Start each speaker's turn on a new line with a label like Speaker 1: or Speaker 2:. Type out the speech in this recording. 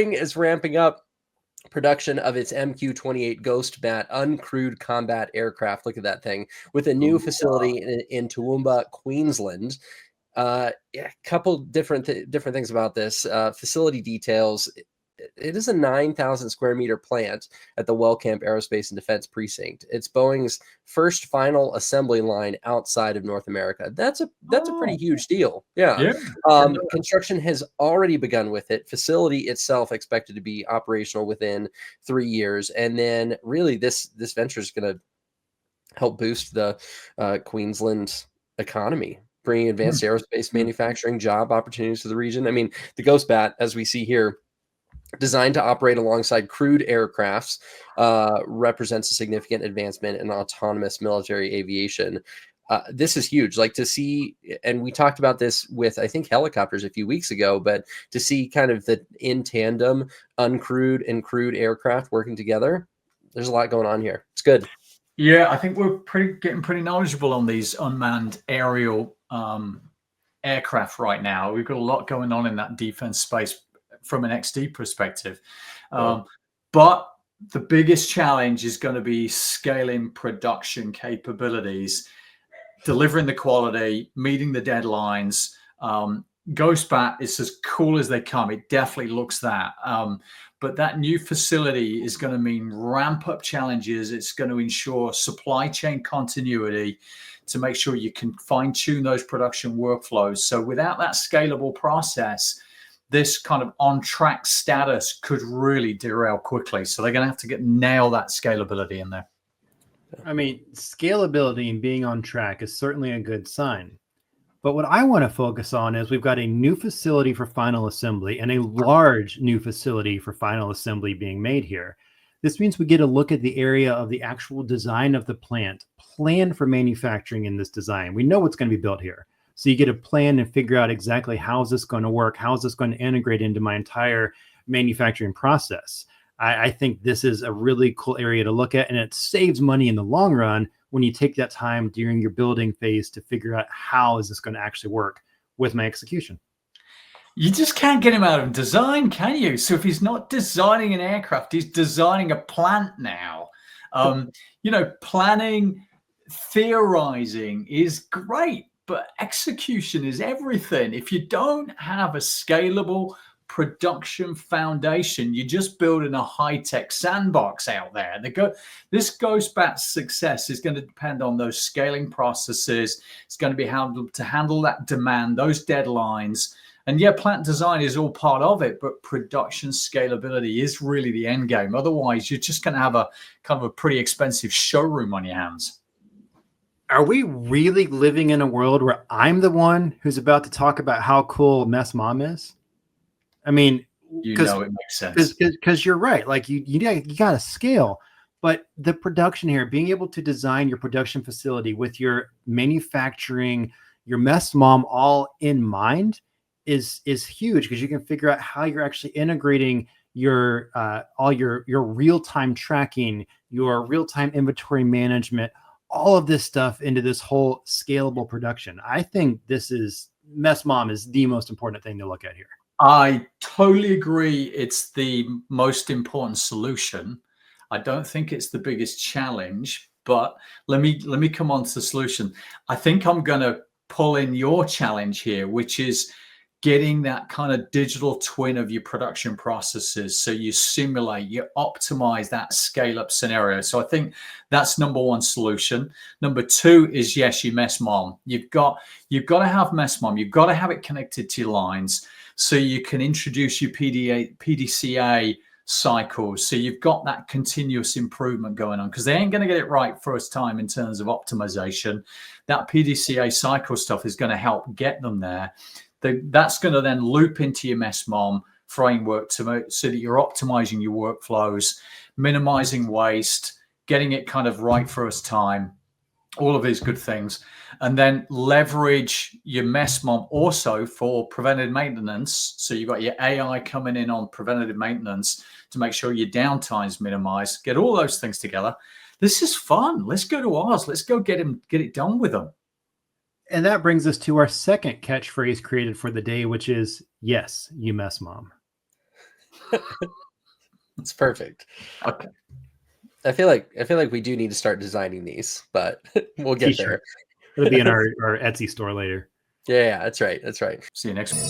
Speaker 1: Boeing is ramping up production of its MQ-28 Ghost Bat uncrewed combat aircraft. Look at that thing, with a new facility in Toowoomba, Queensland. Yeah, a couple different things about this. Facility details. It is a 9,000 square meter plant at the Wellcamp Aerospace and Defense Precinct. It's Boeing's first final assembly line outside of North America. That's a pretty huge deal. Yeah. Construction has already begun with it. Facility itself expected to be operational within 3 years, and then really this venture is going to help boost the Queensland economy, bringing advanced aerospace manufacturing job opportunities to the region. I mean, the Ghost Bat, as we see here, designed to operate alongside crewed aircrafts, represents a significant advancement in autonomous military aviation. This is huge. Like, to see, and we talked about this with, I think, helicopters a few weeks ago, but to see kind of the in tandem uncrewed and crewed aircraft working together, there's a lot going on here. It's good.
Speaker 2: Yeah, I think we're getting pretty knowledgeable on these unmanned aerial aircraft right now. We've got a lot going on in that defense space from an XD perspective. But the biggest challenge is going to be scaling production capabilities, delivering the quality, meeting the deadlines. Ghost Bat is as cool as they come. It definitely looks that. But that new facility is going to mean ramp up challenges. It's going to ensure supply chain continuity to make sure you can fine tune those production workflows. So without that scalable process, this kind of on track status could really derail quickly. So they're going to have to nail that scalability in there.
Speaker 3: I mean, scalability and being on track is certainly a good sign. But what I want to focus on is we've got a new facility for final assembly and a large new facility for final assembly being made here. This means we get a look at the area of the actual design of the plant, plan for manufacturing in this design. We know what's going to be built here. So you get a plan and figure out exactly how is this going to work? How is this going to integrate into my entire manufacturing process? I think this is a really cool area to look at, and it saves money in the long run when you take that time during your building phase to figure out how is this going to actually work with my execution.
Speaker 2: You just can't get him out of design, can you? So if he's not designing an aircraft, he's designing a plant now. Planning, theorizing is great, but execution is everything. If you don't have a scalable production foundation, you're just building a high-tech sandbox out there. This Ghost Bat's success is going to depend on those scaling processes. It's going to be how to handle that demand, those deadlines. And yeah, plant design is all part of it, but production scalability is really the end game. Otherwise, you're just going to have a kind of a pretty expensive showroom on your hands.
Speaker 3: Are we really living in a world where I'm the one who's about to talk about how cool Mess Mom is? I mean,
Speaker 2: it makes sense.
Speaker 3: Because you're right. Like you got to scale, but the production here, being able to design your production facility with your manufacturing, your Mess Mom all in mind is huge, because you can figure out how you're actually integrating your all your real-time tracking, your real-time inventory management, all of this stuff into this whole scalable production. I think Mess Mom is the most important thing to look at here.
Speaker 2: I totally agree. It's the most important solution. I don't think it's the biggest challenge, but let me come on to the solution. I think I'm going to pull in your challenge here, which is getting that kind of digital twin of your production processes. So you simulate, you optimize that scale up scenario. So I think that's number one solution. Number two is, yes, your Mess Mom. You've got to have Mess Mom. You've got to have it connected to your lines so you can introduce your PDCA cycles. So you've got that continuous improvement going on, because they ain't going to get it right first time in terms of optimization. That PDCA cycle stuff is going to help get them there. That's going to then loop into your Mess Mom framework so that you're optimizing your workflows, minimizing waste, getting it kind of right first time, all of these good things. And then leverage your Mess Mom also for preventative maintenance. So you've got your AI coming in on preventative maintenance to make sure your downtime's minimized. Get all those things together. This is fun. Let's go to Oz. Let's go get it done with them.
Speaker 3: And that brings us to our second catchphrase created for the day, which is, yes, you Mess Mom.
Speaker 1: It's perfect.
Speaker 2: Okay.
Speaker 1: I feel like we do need to start designing these, but we'll get there.
Speaker 3: It'll be in our Etsy store later.
Speaker 1: Yeah, that's right. That's right.
Speaker 2: See you next week.